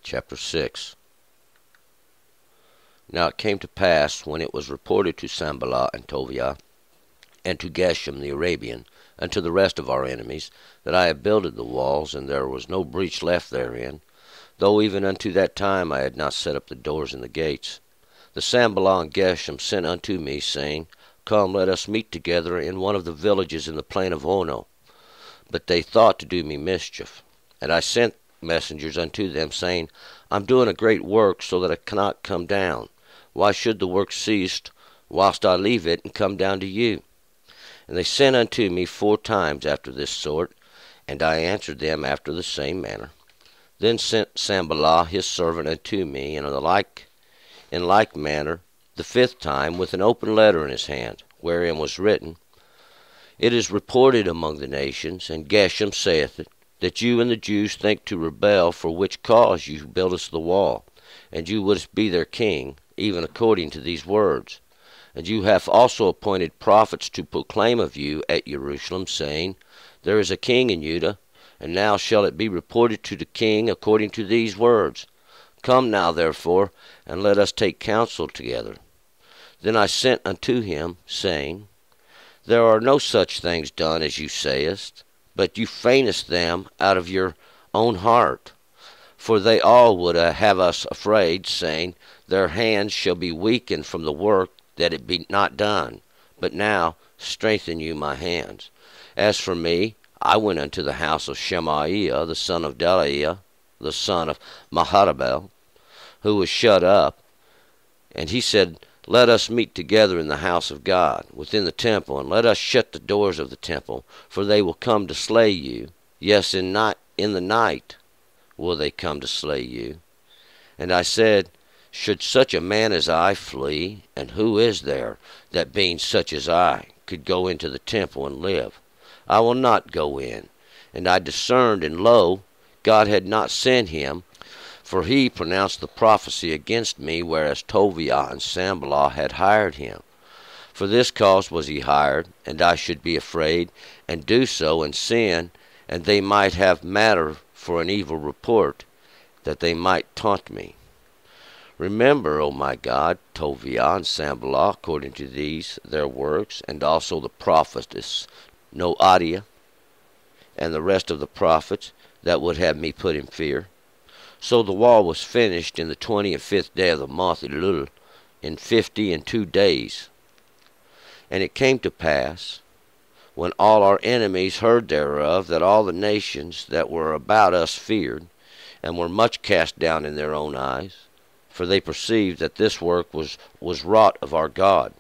Chapter 6. Now it came to pass, when it was reported to Sanballat and Tobiah, and to Geshem the Arabian, and to the rest of our enemies, that I had builded the walls, and there was no breach left therein, though even unto that time I had not set up the doors and the gates. The Sanballat and Geshem sent unto me, saying, Come, let us meet together in one of the villages in the plain of Ono. But they thought to do me mischief. And I sent messengers unto them, saying, I'm doing a great work, so that I cannot come down. Why should the work cease whilst I leave it, and come down to you? And they sent unto me 4 times after this sort, and I answered them after the same manner. Then sent Sanballat his servant unto me, in like manner the 5th time, with an open letter in his hand, wherein was written, It is reported among the nations, and Geshem saith it, that you and the Jews think to rebel, for which cause you buildest the wall, and you wouldst be their king, even according to these words. And you have also appointed prophets to proclaim of you at Jerusalem, saying, There is a king in Judah, and now shall it be reported to the king according to these words. Come now, therefore, and let us take counsel together. Then I sent unto him, saying, There are no such things done as you sayest, but you feignest them out of your own heart. For they all would have us afraid, saying, Their hands shall be weakened from the work, that it be not done. But now strengthen you my hands. As for me, I went unto the house of Shemaiah, the son of Delaiah, the son of Mahatabel, who was shut up. And he said, Let us meet together in the house of God, within the temple, and let us shut the doors of the temple, for they will come to slay you. Yes, in the night will they come to slay you. And I said, Should such a man as I flee? And who is there, that being such as I, could go into the temple and live? I will not go in. And I discerned, and lo, God had not sent him, for he pronounced the prophecy against me, whereas Tobiah and Sanballat had hired him. For this cause was he hired, and I should be afraid, and do so, and sin, and they might have matter for an evil report, that they might taunt me. Remember, O my God, Tobiah and Sanballat, according to these their works, and also the prophetess Noadiah, and the rest of the prophets, that would have me put in fear. So the wall was finished in the 25th day of the month Elul, in 52 days. And it came to pass, when all our enemies heard thereof, that all the nations that were about us feared, and were much cast down in their own eyes, for they perceived that this work was wrought of our God.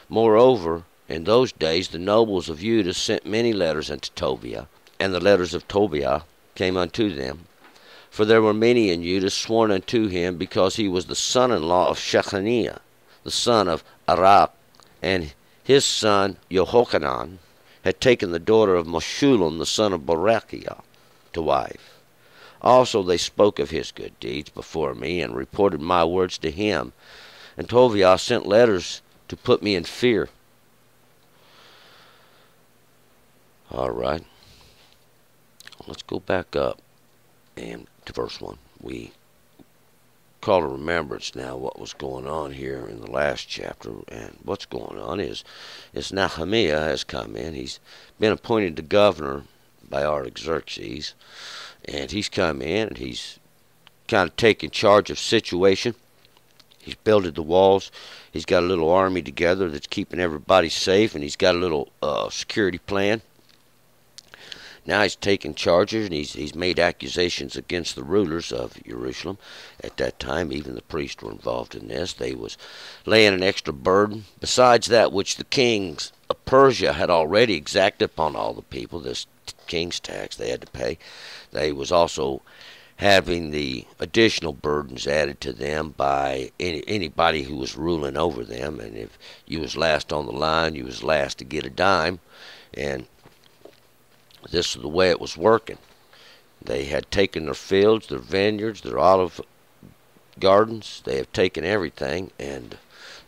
Moreover, in those days the nobles of Judah sent many letters unto Tobiah, and the letters of Tobiah came unto them. For there were many in Judah sworn unto him, because he was the son-in-law of Shechaniah, the son of Arak, and his son Jehochanan had taken the daughter of Meshullam, the son of Berechiah, to wife. Also they spoke of his good deeds before me, and reported my words to him. And Tobiah sent letters to put me in fear. All right. Let's go back up and to verse 1. We call to remembrance now what was going on here in the last chapter. And what's going on is Nehemiah has come in. He's been appointed the governor by Artaxerxes. And he's come in and he's kind of taken charge of situation. He's builded the walls. He's got a little army together that's keeping everybody safe, and he's got a little security plan. Now he's taken charges, and he's made accusations against the rulers of Jerusalem. At that time, even the priests were involved in this. They was laying an extra burden, besides that which the kings of Persia had already exacted upon all the people, this king's tax they had to pay. They was also having the additional burdens added to them by anybody who was ruling over them. And if you was last on the line, you was last to get a dime. And this is the way it was working. They had taken their fields, their vineyards, their olive gardens. They have taken everything, and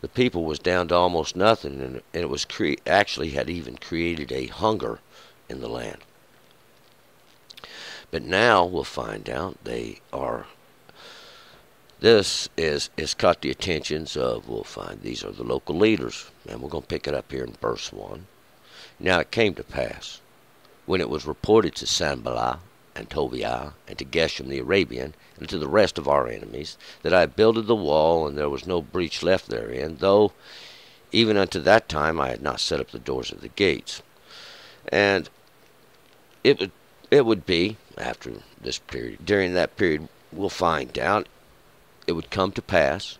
the people was down to almost nothing. And it was actually had even created a hunger in the land. But now we'll find out they are This is caught the attentions of, we'll find these are the local leaders. And we're going to pick it up here in verse 1. Now it came to pass, when it was reported to Sanballat and Tobiah and to Geshem the Arabian and to the rest of our enemies, that I builded the wall, and there was no breach left therein, though even unto that time I had not set up the doors of the gates. And it would be, after this period, during that period, we'll find out, it would come to pass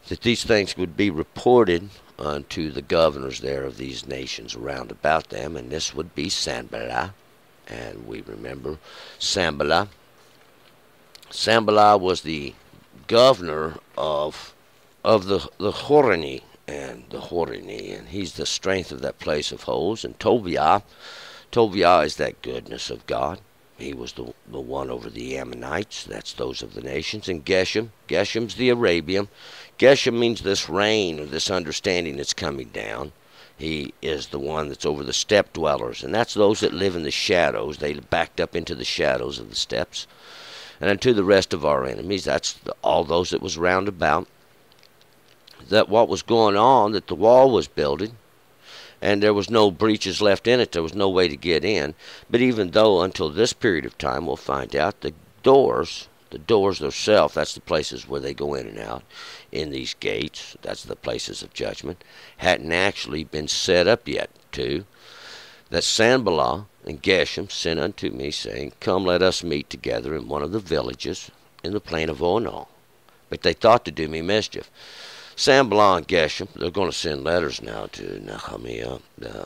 that these things would be reported unto the governors there of these nations around about them, and this would be Sanballat. And we remember Sanballat. Sanballat was the governor of the Horani, and he's the strength of that place of holes. And Tobiah is that goodness of God. He was the one over the Ammonites. That's those of the nations. And Geshem's the Arabian. Geshem means this rain, or this understanding that's coming down. He is the one that's over the steppe dwellers, and that's those that live in the shadows. They backed up into the shadows of the steppes. And unto the rest of our enemies, that's all those that was round about. That what was going on, that the wall was builded, and there was no breaches left in it. There was no way to get in. But even though until this period of time, we'll find out the doors themselves, that's the places where they go in and out in these gates, that's the places of judgment, hadn't actually been set up yet to. That Sanballat and Geshem sent unto me, saying, Come, let us meet together in one of the villages in the plain of Ono. But they thought to do me mischief. Sanballat and Geshem, they're going to send letters now to Nehemiah,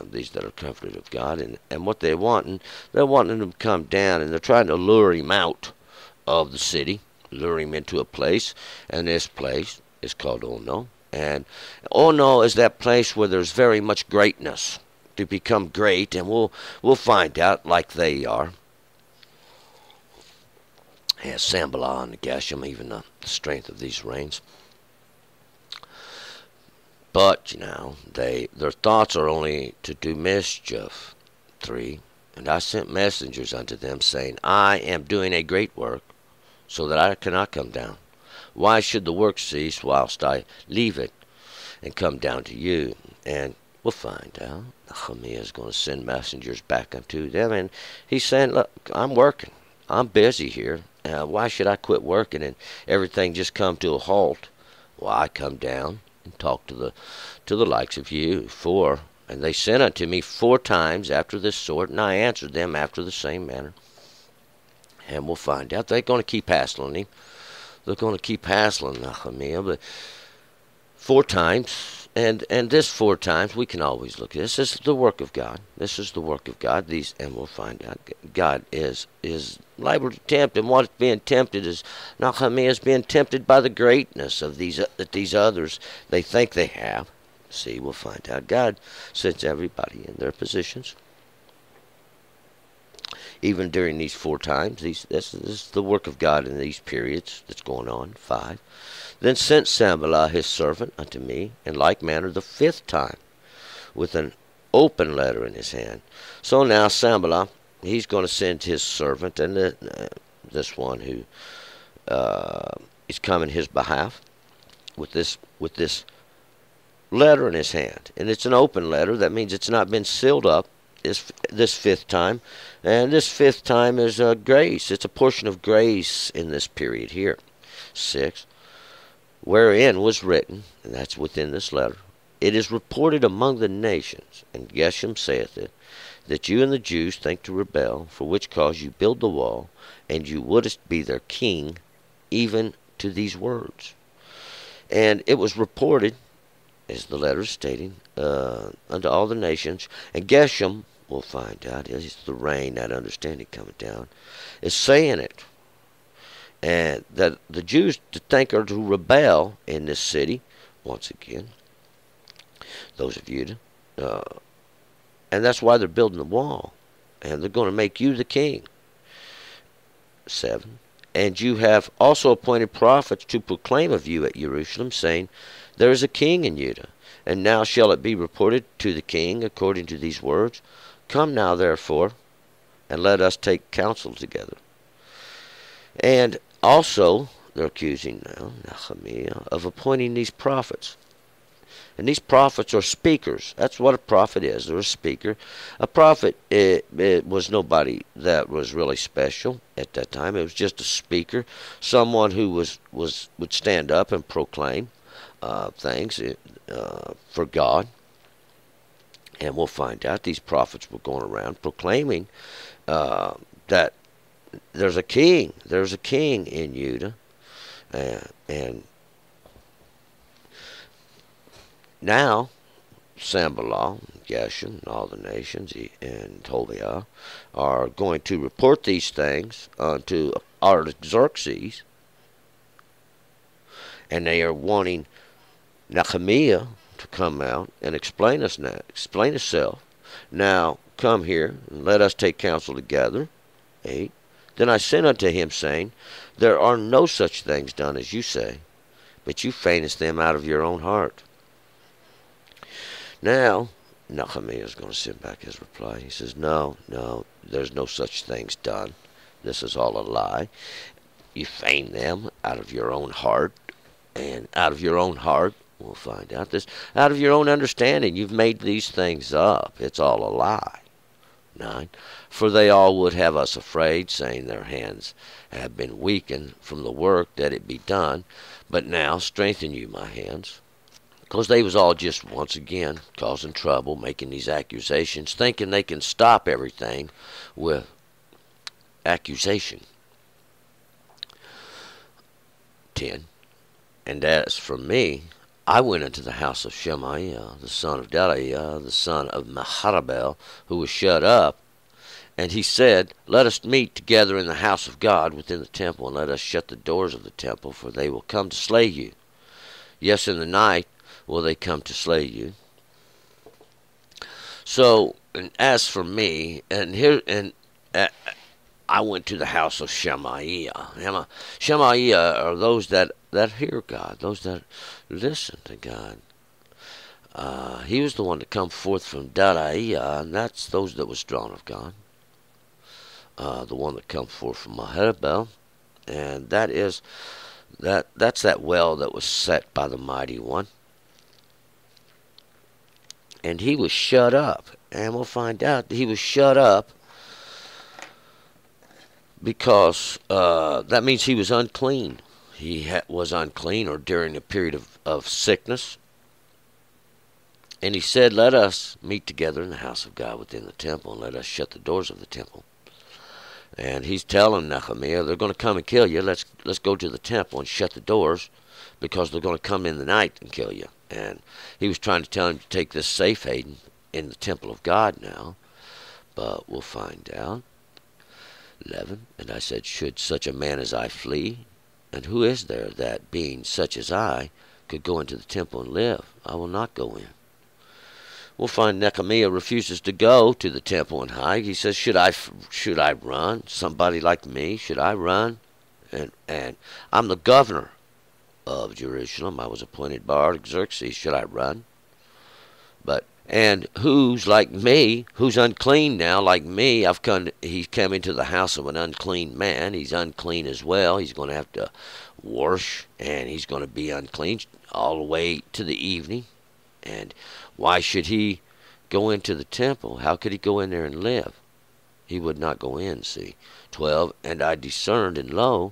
these that are comforted of God, and what they're wanting him to come down, and they're trying to lure him out of the city, lure him into a place, and this place is called Ono. And Ono is that place where there's very much greatness, to become great, and we'll find out like they are. As Sanballat and Geshem, even the strength of these reigns. But, their thoughts are only to do mischief. 3. And I sent messengers unto them, saying, I am doing a great work, so that I cannot come down. Why should the work cease whilst I leave it and come down to you? And we'll find out. Nehemiah is going to send messengers back unto them, and he's saying, look, I'm working. I'm busy here. Why should I quit working and everything just come to a halt? Well, I come down and talk to the likes of you. 4. And they sent unto me 4 times after this sort, and I answered them after the same manner. And we'll find out. They're going to keep hassling him. They're going to keep hassling Nehemiah, but 4 times, and this 4 times, we can always look at this. This is the work of God. This is the work of God. And we'll find out God is liable to tempt, and what's being tempted is Nehemiah is being tempted by the greatness of these others they think they have. See, we'll find out. God sets everybody in their positions. Even during these 4 times, this is the work of God in these periods that's going on. 5. Then sent Sanballat his servant unto me in like manner the 5th time, with an open letter in his hand. So now Sanballat, he's going to send his servant, and this one who is coming his behalf, with this letter in his hand. And it's an open letter. That means it's not been sealed up this 5th time. And this 5th time is grace. It's a portion of grace in this period here. 6. Wherein was written, and that's within this letter, it is reported among the nations, and Geshem saith it, that you and the Jews think to rebel, for which cause you build the wall, and you wouldest be their king, even to these words. And it was reported, as the letter is stating, unto all the nations, and Geshem, we'll find out, is the rain, that understanding coming down, is saying it. And that the Jews to think are to rebel in this city, once again, those of you, and that's why they're building the wall, and they're going to make you the king. 7. And you have also appointed prophets to proclaim of you at Jerusalem, saying, there is a king in Judah, and now shall it be reported to the king according to these words. Come now, therefore, and let us take counsel together. And also, they're accusing now Nehemiah of appointing these prophets. And these prophets are speakers. That's what a prophet is. They're a speaker. A prophet, it was nobody that was really special at that time. It was just a speaker, someone who would stand up and proclaim things for God. And we'll find out these prophets were going around proclaiming that there's a king. There's a king in Judah. And now, Sanballat, Geshem, and all the nations, and Tobiah are going to report these things unto Artaxerxes, and they are wanting Nehemiah to come out and explain himself. Now, come here, and let us take counsel together. 8. Then I sent unto him, saying, there are no such things done as you say, but you feignest them out of your own heart. Now, Nehemiah is going to send back his reply. He says, no, there's no such things done. This is all a lie. You feign them out of your own heart. And out of your own heart, we'll find out this, out of your own understanding, you've made these things up. It's all a lie. 9. For they all would have us afraid, saying their hands have been weakened from the work that it be done. But now strengthen you my hands. Because they was all just, once again, causing trouble, making these accusations, thinking they can stop everything with accusation. 10. And as for me, I went into the house of Shemaiah, the son of Delaiah, the son of Mehetabel, who was shut up. And he said, let us meet together in the house of God within the temple, and let us shut the doors of the temple, for they will come to slay you. Yes, in the night will they come to slay you. So, and as for me, I went to the house of Shemaiah. Shemaiah are those that hear God, those that listen to God. He was the one that come forth from Delaiah, and that's those that was drawn of God. The one that come forth from Mehetabel, and that's that well that was set by the mighty one. And he was shut up. And we'll find out that he was shut up because that means he was unclean. He was unclean, or during a period of sickness. And he said, let us meet together in the house of God within the temple, and let us shut the doors of the temple. And he's telling Nehemiah, they're going to come and kill you. Let's go to the temple and shut the doors, because they're going to come in the night and kill you. And he was trying to tell him to take this safe haven in the temple of God now. But we'll find out. 11. And I said, should such a man as I flee? And who is there that, being such as I, could go into the temple and live? I will not go in. We'll find Nehemiah refuses to go to the temple and hide. He says, should I run? Somebody like me, should I run? And I'm the governor of Jerusalem. I was appointed by Artaxerxes. Should I run? And who's like me, who's unclean now like me? He's come into the house of an unclean man. He's unclean as well. He's going to have to wash, and he's going to be unclean all the way to the evening. And why should he go into the temple? How could he go in there and live? He would not go in, see. 12, and I discerned, and lo,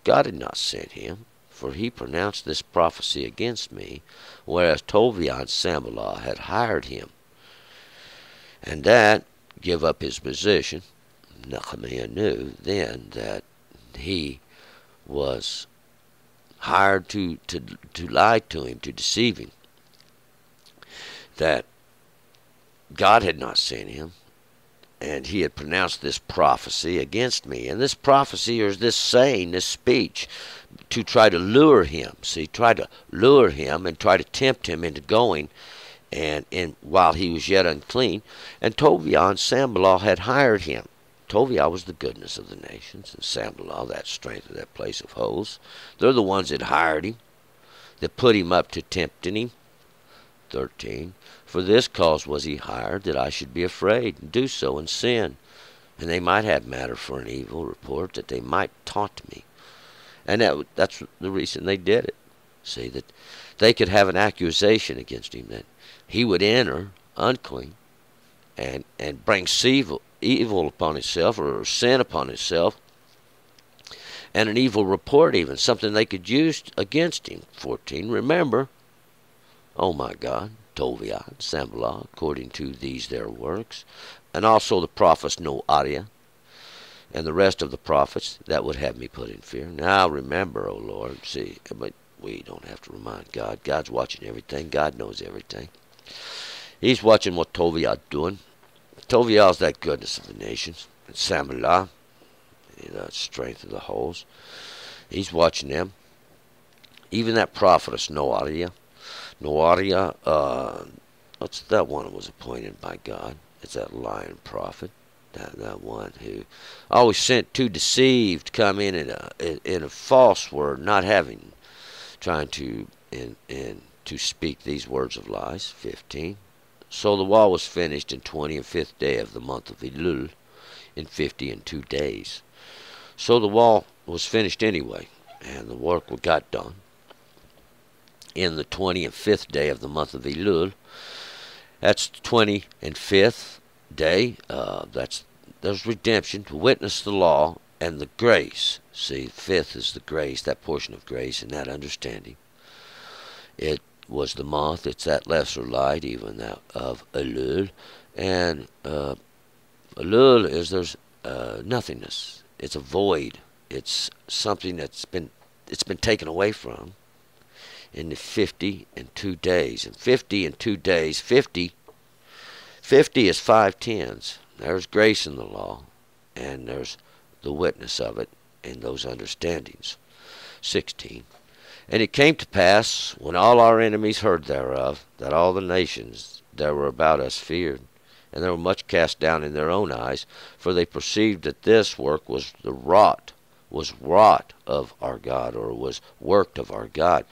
God had not sent him, for he pronounced this prophecy against me, whereas Tobiah and Sanballat had hired him. And that give up his position. Nehemiah knew then that he was hired to lie to him, to deceive him, that God had not sent him, and he had pronounced this prophecy against me. And this prophecy, or this saying, this speech, to try to lure him. See, try to lure him and try to tempt him into going, and while he was yet unclean. And Tobiah and Sanballat had hired him. Tobiah was the goodness of the nations, and Sanballat, that strength of that place of holes. They're the ones that hired him, that put him up to tempting him. 13. For this cause was he hired, that I should be afraid, and do so and sin. And they might have matter for an evil report, that they might taunt me. And that's the reason they did it. See, that they could have an accusation against him that he would enter unclean and bring evil upon himself, or sin upon himself, and an evil report, even something they could use against him. 14. Remember, oh my God, Tobiah and Sanballat, according to these their works, and also the prophets Noadiah, and the rest of the prophets that would have me put in fear. Now remember, O Lord, see, but we don't have to remind God. God's watching everything. God knows everything. He's watching what Tobiah's doing. Tobiah is that goodness of the nations. And Sanballat, the strength of the hosts. He's watching them. Even that prophetess Noadiah. Noadiah, what's that one that was appointed by God? It's that lion prophet. That one who always sent to deceive, to come in a false word, not having, trying to to speak these words of lies. 15. So the wall was finished in 25th day of the month of Elul, in 52 days. So the wall was finished anyway, and the work got done in the 25th day of the month of Elul. That's the 25th day. There's redemption to witness the law and the grace. See, fifth is the grace, that portion of grace and that understanding. It was the month. It's that lesser light, even that of Elul, and Elul is there's nothingness. It's a void. It's something it's been taken away from in the 52 days. And 52 days, 50 is 5 tens. There's grace in the law, and there's the witness of it and those understandings. 16. And it came to pass, when all our enemies heard thereof, that all the nations that were about us feared, and they were much cast down in their own eyes, for they perceived that this work was wrought of our God, or was worked of our God.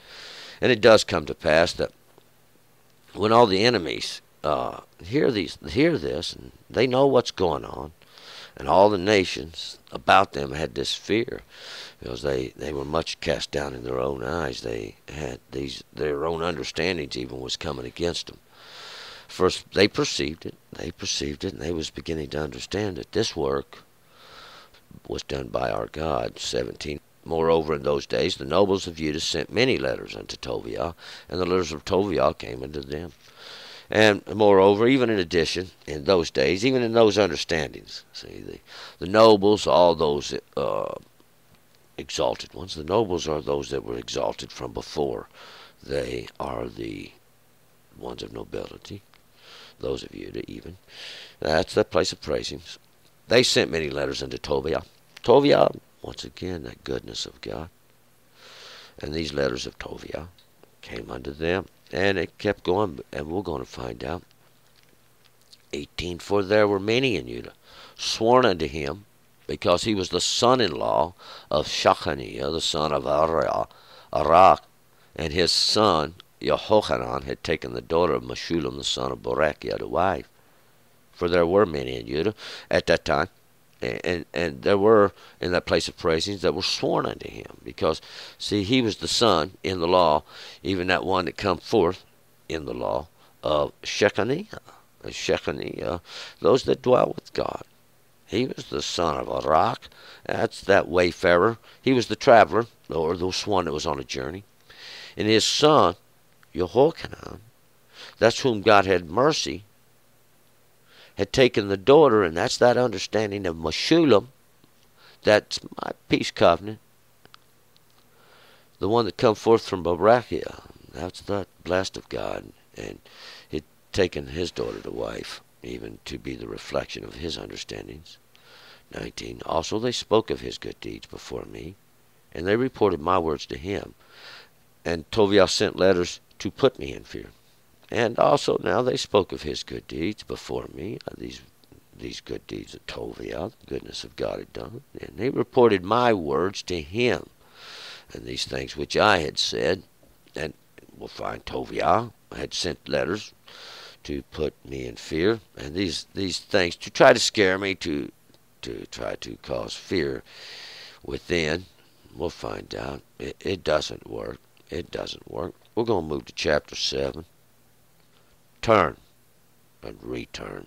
And it does come to pass that when all the enemies hear this, and they know what's going on, and all the nations about them had this fear, because they were much cast down in their own eyes. They had their own understandings even was coming against them. First, they perceived it, and they was beginning to understand that this work was done by our God. 17. Moreover, in those days, the nobles of Judah sent many letters unto Tobiah, and the letters of Tobiah came unto them. And moreover, even in addition, in those days, even in those understandings, see, the nobles, all those exalted ones, the nobles are those that were exalted from before. They are the ones of nobility, those of Judah even. That's the place of praisings. They sent many letters unto Tobiah. Tobiah, once again, that goodness of God. And these letters of Tobiah came unto them. And it kept going, and we're going to find out. 18. For there were many in Judah sworn unto him, because he was the son-in-law of Shechaniah, the son of Arak, and his son Jehohanan had taken the daughter of Meshullam, the son of Berechiah, to wife. For there were many in Judah at that time, and there were in that place of praisings that were sworn unto him, because, see, he was the son in the law, even that one that come forth in the law of Shechaniah, those that dwell with God. He was the son of Arak. That's that wayfarer. He was the traveler, or the one that was on a journey. And his son, Jehohanan, that's whom God had mercy, had taken the daughter, and that's that understanding of Meshullam. That's my peace covenant. The one that come forth from Berechiah. That's that blessed of God. And he'd taken his daughter to wife, even to be the reflection of his understandings. 19. Also they spoke of his good deeds before me, and they reported my words to him. And Tobiah sent letters to put me in fear. And also now they spoke of his good deeds before me, these good deeds of Tobiah, the goodness of God had done. And they reported my words to him, and these things which I had said. And we'll find Tobiah had sent letters to put me in fear, and these things to try to scare me, to try to cause fear within, We'll find out. It doesn't work. It doesn't work. We're going to move to chapter 7. Turn and return.